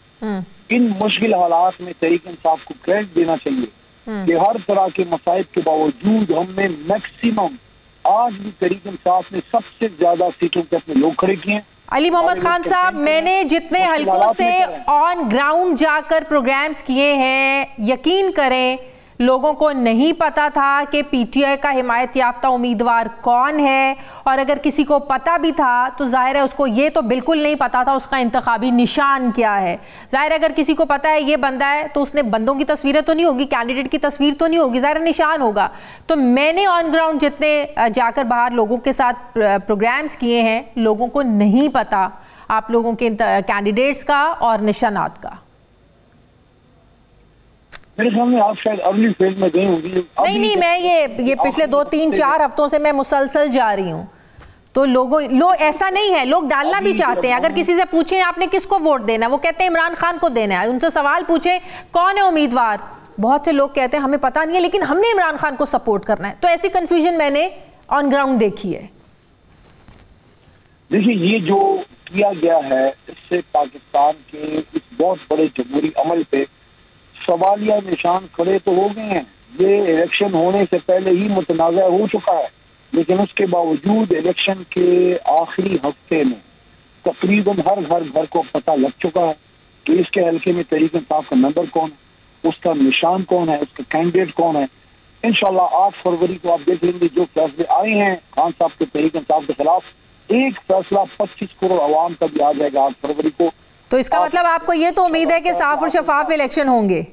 इन मुश्किल हालात में तहरीक इंसाफ को क्रेडिट देना चाहिए कि हर तरह के मसाइब के बावजूद हमने मैक्सिमम, आज भी तहरीक इंसाफ ने सबसे ज्यादा सीटों पे अपने लोग खड़े किए हैं। अली मोहम्मद खान साहब, मैंने जितने हल्कों से ऑन ग्राउंड जाकर प्रोग्राम्स किए हैं, यकीन करें लोगों को नहीं पता था कि पीटीआई का हिमायत याफ्ता उम्मीदवार कौन है, और अगर किसी को पता भी था तो जाहिर है उसको ये तो बिल्कुल नहीं पता था उसका इंतखाबी निशान क्या है। जाहिर है अगर किसी को पता है ये बंदा है तो उसने बंदों की तस्वीरें तो नहीं होगी, कैंडिडेट की तस्वीर तो नहीं होगी, जाहिर निशान होगा। तो मैंने ऑन ग्राउंड जितने जाकर बाहर लोगों के साथ प्रोग्राम्स किए हैं, लोगों को नहीं पता आप लोगों के कैंडिडेट्स का और निशानात का। मेरे सामने आप शायद अर्ली फेज में गई होंगी। नहीं, मैं ये पिछले 2-3-4 हफ्तों से मैं मुसलसल जा रही हूँ, तो लोग ऐसा नहीं है, लोग डालना भी चाहते हैं। अगर किसी से पूछें आपने किसको वोट देना है, वो कहते हैं इमरान खान को देना है। उनसे सवाल पूछे कौन है उम्मीदवार, बहुत से लोग कहते हैं हमें पता नहीं है लेकिन हमने इमरान खान को सपोर्ट करना है। तो ऐसी कंफ्यूजन मैंने ऑन ग्राउंड देखी है। देखिए, ये जो किया गया है इससे पाकिस्तान के इस बहुत बड़े जमहूरी अमल पे सवालिया निशान खड़े तो हो गए हैं। ये इलेक्शन होने से पहले ही मुतनाज़ा हो चुका है, लेकिन उसके बावजूद इलेक्शन के आखिरी हफ्ते में तकरीबन हर घर को पता लग चुका है कि इसके हल्के में तहरीक इंसाफ का मेंबर कौन है, उसका निशान कौन है, उसका कैंडिडेट कौन है। इंशाल्लाह 8 फरवरी को आप देख लेंगे जो फैसले आए हैं खान साहब के तहरीक इंसाफ के खिलाफ, एक फैसला 25 करोड़ आवाम का भी आ जाएगा 8 फरवरी को। तो इसका मतलब आपको ये तो उम्मीद है कि साफ और शफाफ इलेक्शन होंगे?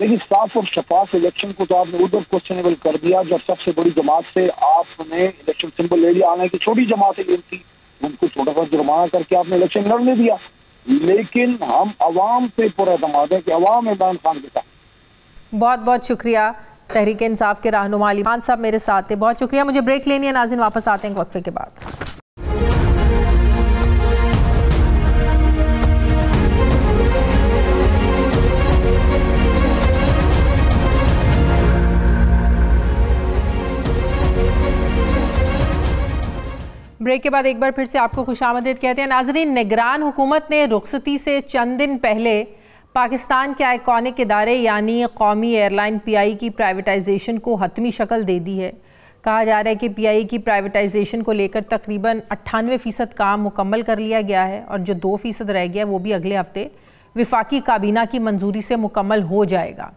देखिए, साफ और शफाफ इलेक्शन को तो आपने उधर क्वेश्चनेबल कर दिया जब सबसे बड़ी जमात से आपने इलेक्शन सिंबल ले लिया। हालांकि छोटी जमात है थी, उनको छोटा सा जुर्माना करके आपने इलेक्शन लड़ने दिया, लेकिन हम अवाम पे पूरा एतमाद है कि अवाम इमरान खान के साथ। बहुत बहुत शुक्रिया तहरीक इंसाफ के रहनुमा अली खान साहब मेरे साथ थे, बहुत शुक्रिया। मुझे ब्रेक लेनी है नाज़रीन, वापस आते हैं वक्फे के बाद। ब्रेक के बाद एक बार फिर से आपको खुशामदीद कहते हैं नाजरीन। निगरान हुकूमत ने रुखसती से चंद दिन पहले पाकिस्तान के आइकॉनिक इदारे यानी कौमी एयरलाइन पीआई की प्राइवेटाइजेशन को हतमी शक्ल दे दी है। कहा जा रहा है कि पीआई की प्राइवेटाइजेशन को लेकर तकरीबन 98% काम मुकम्मल कर लिया गया है और जो 2% रह गया वो भी अगले हफ्ते विफाकी काबीना की मंजूरी से मुकम्मल हो जाएगा।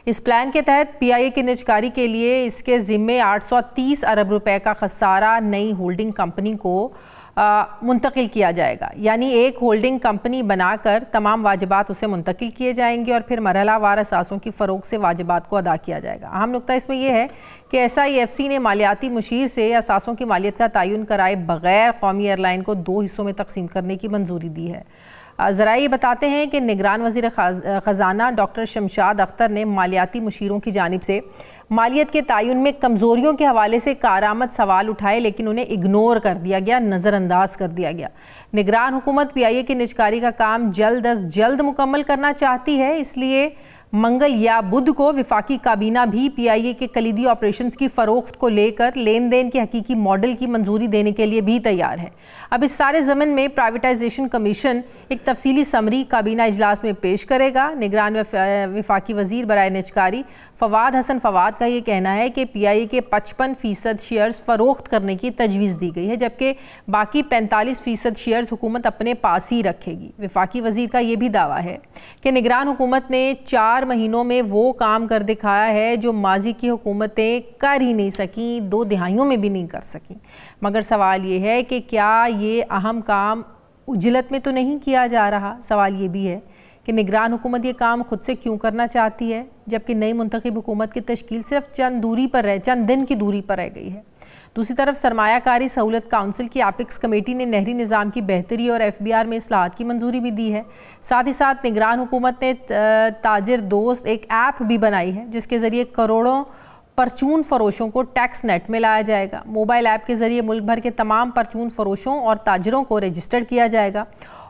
इस प्लान के तहत पीआईए की निजकारी के लिए इसके ज़िम्मे 830 अरब रुपए का खसारा नई होल्डिंग कंपनी को मुंतकिल किया जाएगा। यानी एक होल्डिंग कंपनी बनाकर तमाम वाजिबात उसे मुंतकिल किए जाएंगे और फिर मरहलावार असासों की फ़रोग से वाजिबात को अदा किया जाएगा। अहम नुकता इसमें यह है कि SIFC ने मालियाती मुशीर से असासों की मालियत का तयन कराए बगैर कौमी एयरलाइन को 2 हिस्सों में तकसीम करने की मंजूरी दी है। ज़रा ये बताते हैं कि निगरान वज़ीर ख़जाना डॉक्टर शमशाद अख्तर ने मालियाती मुशीरों की जानिब से मालियत के तयन में कमज़ोरियों के हवाले से कारामद सवाल उठाए, लेकिन उन्हें इग्नोर कर दिया गया, नज़रअंदाज कर दिया गया। निगरान हुकूमत पीआईए की निजकारी का काम जल्द अज जल्द मुकम्मल करना चाहती है, इसलिए मंगल या बुध को विफाकी काबीना भी पीआईए के कलीदी ऑपरेशंस की फ़रोख्त को लेकर लेन देन के हकीकी मॉडल की मंजूरी देने के लिए भी तैयार है। अब इस सारे ज़मन में प्राइवेटाइजेशन कमीशन एक तफसीली समरी काबीना इजलास में पेश करेगा। निगरान विफाकी वज़ीर बराए निजकारी फवाद हसन फवाद का ये कहना है कि पीआईए के 55% शेयर्स फ़रोख्त करने की तजवीज़ दी गई है, जबकि बाकी 45% शेयर्स हुकूमत अपने पास ही रखेगी। विफाकी वज़ीर का ये भी दावा है कि निगरान हुकूमत ने 4 महीनों में वो काम कर दिखाया है जो माजी की हुकूमतें कर ही नहीं सकी, 2 दिहाइयों में भी नहीं कर सकी। मगर सवाल ये है कि क्या ये अहम काम उजलत में तो नहीं किया जा रहा। सवाल ये भी है कि निगरान हुकूमत ये काम खुद से क्यों करना चाहती है, जबकि नई मुंतखब हुकूमत की तश्कील सिर्फ चंद दिन की दूरी पर रह गई है। दूसरी तरफ सरमायाकारी सहूलत काउंसिल की एपिक्स कमेटी ने नहरी निज़ाम की बेहतरी और FBR में इस्लाहात की मंजूरी भी दी है। साथ ही साथ निगरान हुकूमत ने ताजिर दोस्त एक ऐप भी बनाई है, जिसके ज़रिए करोड़ों परचून फरोशों को टैक्स नेट में लाया जाएगा। मोबाइल ऐप के जरिए मुल्क भर के तमाम परचून फरोशों और ताजरों को रजिस्टर्ड किया जाएगा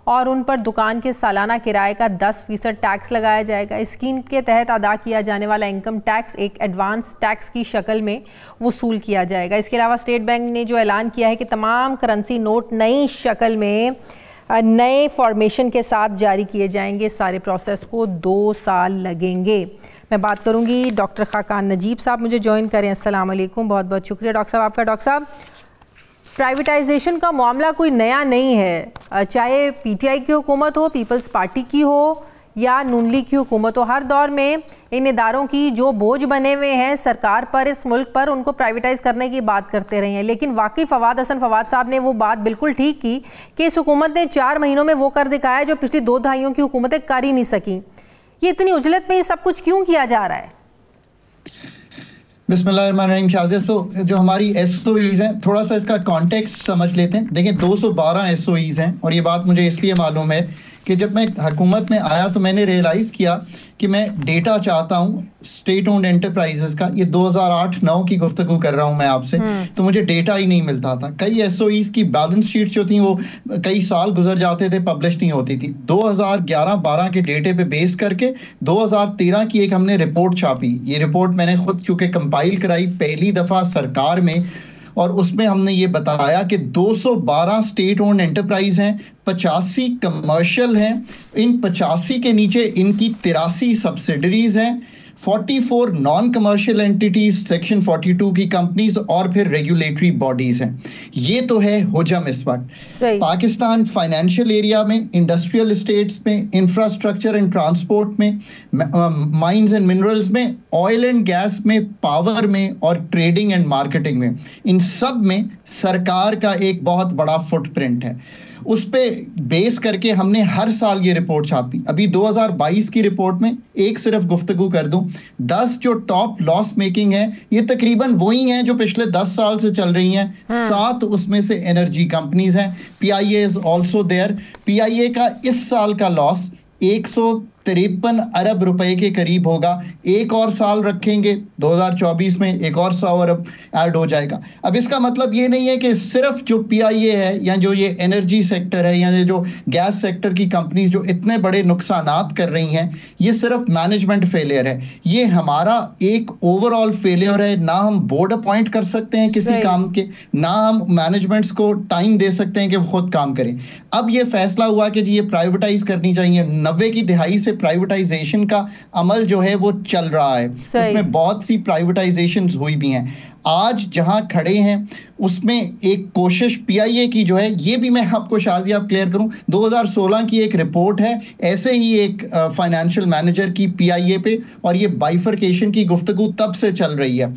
और उन पर दुकान के सालाना किराए का 10% टैक्स लगाया जाएगा। इस स्कीम के तहत अदा किया जाने वाला इनकम टैक्स एक एडवांस टैक्स की शक्ल में वसूल किया जाएगा। इसके अलावा स्टेट बैंक ने जो ऐलान किया है कि तमाम करेंसी नोट नई शक्ल में नए फॉर्मेशन के साथ जारी किए जाएंगे। सारे प्रोसेस को 2 साल लगेंगे। मैं बात करूंगी डॉक्टर खाकान नजीब साहब मुझे ज्वाइन करें। अस्सलाम वालेकुम, बहुत बहुत शुक्रिया डॉक्टर साहब आपका। डॉक्टर साहब, प्राइवेटाइजेशन का मामला कोई नया नहीं है, चाहे पीटीआई की हुकूमत हो, पीपल्स पार्टी की हो या नून लीग की हुकूमत हो, हर दौर में इन इदारों की जो बोझ बने हुए हैं सरकार पर, इस मुल्क पर, उनको प्राइवेटाइज करने की बात करते रहे हैं। लेकिन वाकई फवाद हसन फवाद साहब ने वो बात बिल्कुल ठीक की कि इस हुकूमत ने 4 महीनों में वो कर दिखाया जो पिछली 2 दहाइयों की हुकूमतें कर ही नहीं सकी। ये इतनी उजलत में ये सब कुछ क्यों किया जा रहा है? बिस्मिल्लाहिर्रहमानिर्रहीम। शाज़िया, जो हमारी एसओईज हैं, थोड़ा सा इसका कॉन्टेक्स्ट समझ लेते हैं। देखिए, 212 एसओईज हैं और ये बात मुझे इसलिए मालूम है कि जब मैं हुकूमत में आया तो मैंने रियलाइज़ किया कि मैं डेटा चाहता हूँ स्टेट ओन्ड एंटरप्राइजेस का। ये 2008-9 की गुफ्तगू कर रहा हूँ मैं आपसे, तो मुझे डेटा ही नहीं मिलता था। कई एसओईज की बैलेंस शीट जो थी वो कई साल गुजर जाते थे, पब्लिश नहीं होती थी। 2011-12 के डेटे पे बेस करके 2013 की एक हमने रिपोर्ट छापी। ये रिपोर्ट मैंने खुद क्योंकि कंपाइल कराई पहली दफ़ा सरकार में, और उसमें हमने ये बताया कि 212 स्टेट ओन्ड एंटरप्राइज हैं, 85 कमर्शियल हैं, इन 85 के नीचे इनकी 83 सब्सिडरीज हैं, 44 नॉन कमर्शियल एंटिटीज, सेक्शन 42 की कंपनीज और फिर रेगुलेटरी बॉडीज हैं। ये तो है हुजम इस वक्त पाकिस्तान फाइनेंशियल एरिया में, इंडस्ट्रियल स्टेट्स में, इंफ्रास्ट्रक्चर एंड ट्रांसपोर्ट में, माइंस एंड मिनरल्स में, ऑयल एंड गैस में, पावर में और ट्रेडिंग एंड मार्केटिंग में। इन सब में सरकार का एक बहुत बड़ा फुटप्रिंट है। उस पे बेस करके हमने हर साल ये रिपोर्ट छापी। अभी 2022 की रिपोर्ट में एक सिर्फ गुफ्तगू कर दूं, 10 जो टॉप लॉस मेकिंग है ये तकरीबन वही हैं जो पिछले 10 साल से चल रही हैं। 7 उसमें से एनर्जी कंपनीज हैं। PIA is also there. PIA का इस साल का लॉस 153 अरब रुपए के करीब होगा। एक और साल रखेंगे 2024 में एक और 100 अरब ऐड हो जाएगा। अब इसका मतलब ये नहीं है कि सिर्फ जो पीआईए है या जो ये एनर्जी सेक्टर है या जो गैस सेक्टर की कंपनीज जो इतने बड़े नुकसानात कर रही हैं ये सिर्फ मैनेजमेंट फेलियर है। ये हमारा एक ओवरऑल फेलियर है। ना हम बोर्ड अपॉइंट कर सकते हैं किसी काम के, ना हम मैनेजमेंट्स को टाइम दे सकते हैं कि वो खुद काम करें। अब ये फैसला हुआ कि जी ये प्राइवेटाइज करनी चाहिए। 90 की दिहाई से प्राइवेटाइजेशन का अमल जो है वो चल रहा है, उसमें बहुत सी प्राइवेटाइजेशंस हुई भी हैं। आज जहां खड़े हैं उसमें एक कोशिश पीआईए की जो है, ये भी मैं आपको शाज़िया क्लियर करूं, 2016 की एक रिपोर्ट है ऐसे ही एक फाइनेंशियल मैनेजर की पीआईए पे, और ये बाइफरकेशन की गुफ्तगू तब से चल रही है।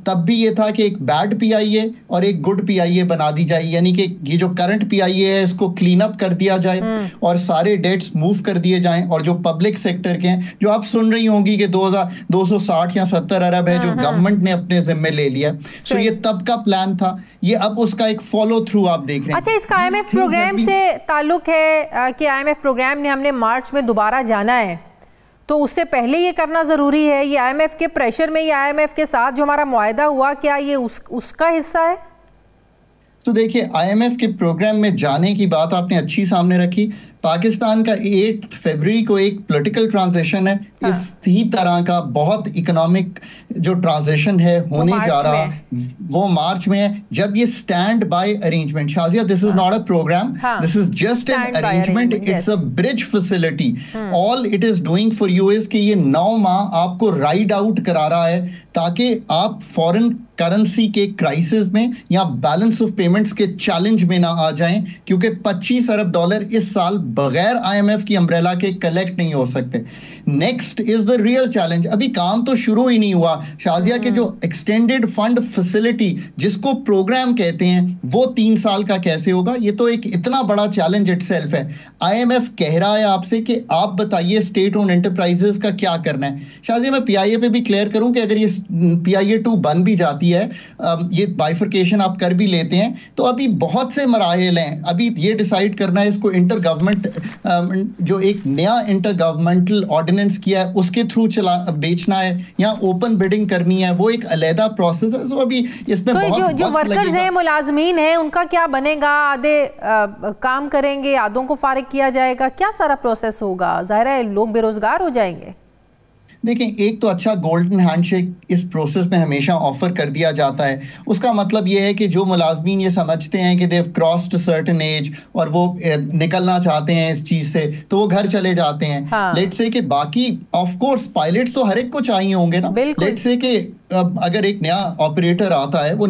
तब भी ये था कि एक बैड पीआईए और एक गुड पीआईए बना दी जाए, यानी कि ये जो करंट पीआईए है इसको क्लीन अप कर दिया जाए और सारे डेट्स मूव कर दिए जाएं, और जो पब्लिक सेक्टर के हैं जो आप सुन रही होंगी कि 260 या 70 अरब है जो गवर्नमेंट ने अपने जिम्मे ले लिया। सो ये तब का प्लान था, ये अब उसका एक फॉलो थ्रू आप देख रहे हैं। अच्छा, इसका आईएमएफ प्रोग्राम से ताल्लुक है कि आईएमएफ प्रोग्राम ने हमने मार्च में दोबारा जाना है, तो उससे पहले ये करना ज़रूरी है? ये आईएमएफ के प्रेशर में या आईएमएफ के साथ जो हमारा मुआहदा हुआ, क्या ये उसका हिस्सा है? तो देखिए, आईएमएफ के प्रोग्राम में जाने की बात आपने अच्छी सामने रखी। पाकिस्तान का 8 फरवरी को एक पॉलिटिकल ट्रांजिशन है। इसी तरह का बहुत इकोनॉमिक जो ट्रांजिशन है होने जा रहा वो मार्च में है, जब ये stand by arrangement, Shazia this is not a program, this is just an arrangement, it's a bridge facility. All it is doing for you is कि ये 9 माह आपको राइड आउट करा रहा है ताकि आप फॉरेन करेंसी के क्राइसिस में या बैलेंस ऑफ पेमेंट्स के चैलेंज में ना आ जाएं, क्योंकि 25 अरब डॉलर इस साल बगैर आईएमएफ की अम्ब्रेला के कलेक्ट नहीं हो सकते। Next is the real challenge. अभी काम तो शुरू ही नहीं हुआ शाज़िया के जो एक्सटेंडेड फंड फैसिलिटी जिसको प्रोग्राम कहते हैं वो 3 साल का कैसे होगा? ये तो एक इतना बड़ा चैलेंज इटसेल्फ है। आईएमएफ कह रहा है आपसे कि आप बताइए स्टेट ओन्ड एंटरप्राइजेस का क्या करना है। शाज़िया, मैं पीआईए पे भी क्लियर करूं कि अगर ये पीआईए 2 बन भी जाती है, ये बाइफरकेशन आप कर भी लेते हैं, तो अभी बहुत से मराहिल हैं। अभी ये डिसाइड करना है इसको इंटर गवर्नमेंट जो एक नया इंटर गवर्नमेंटल ऑर्डिनेंस किया है उसके थ्रू बेचना है या ओपन बिडिंग करनी है, वो एक अलहदा प्रोसेस है। तो अभी इसमें तो जो वर्कर्स हैं, मुलाजमीन हैं, उनका क्या बनेगा? आधे काम करेंगे, आधों को फारिग किया जाएगा, क्या सारा प्रोसेस होगा? जाहिर है लोग बेरोजगार हो जाएंगे। देखें, एक तो अच्छा गोल्डन हैंडशेक इस प्रोसेस में हमेशा ऑफर कर दिया जाता है। उसका मतलब ये है कि जो मुलाजमीन ये समझते हैं कि देव क्रॉस्ड सर्टेन एज और वो निकलना चाहते हैं इस चीज से, तो वो घर चले जाते हैं। हाँ। लेट्स से कि बाकी ऑफ कोर्स पायलट्स तो हर एक को चाहिए होंगे ना। लेट्स से कि अगर एक नया ऑपरेटर आता है, वो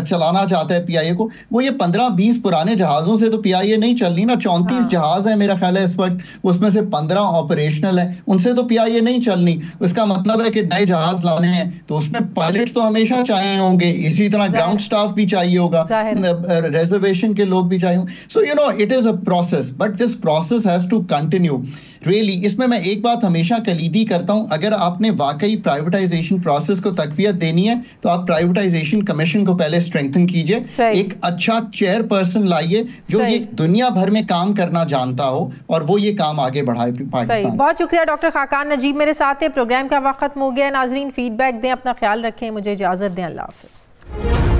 चलाना चाहता है पीआईए को, वो ये 15-20 पुराने जहाजों से तो पीआईए नहीं चल रही ना। 34 जहाज है मेरा ख्याल है इस वक्त, उसमें से 15 ऑपरेशनल है, उनसे तो पीआईए नहीं चलनी। इसका मतलब है कि नए जहाज लाने हैं तो उसमें पायलट्स तो हमेशा चाहिए होंगे, इसी तरह ग्राउंड स्टाफ भी चाहिए होगा, रिजर्वेशन के लोग भी चाहिए। So you know it is a process, but this process has to continue really. इसमें मैं एक बात हमेशा कलीदी करता हूं, अगर आपने वाकई प्राइवेटाइजेशन प्रोसेस को तकवीयत देनी है तो आप प्राइवेटाइजेशन कमीशन को पहले स्ट्रेंथन कीजिए, एक अच्छा चेयरपर्सन लाइए जो ये दुनिया भर में काम करना जानता हो और वो ये काम आगे बढ़ाए पाकिस्तान। बहुत शुक्रिया डॉक्टर खाकान नजीब मेरे साथ है। प्रोग्राम का वक्त खत्म हो गया। नाजरीन फीडबैक दें, अपना ख्याल रखें, मुझे इजाजत दें, अल्लाह हाफिज।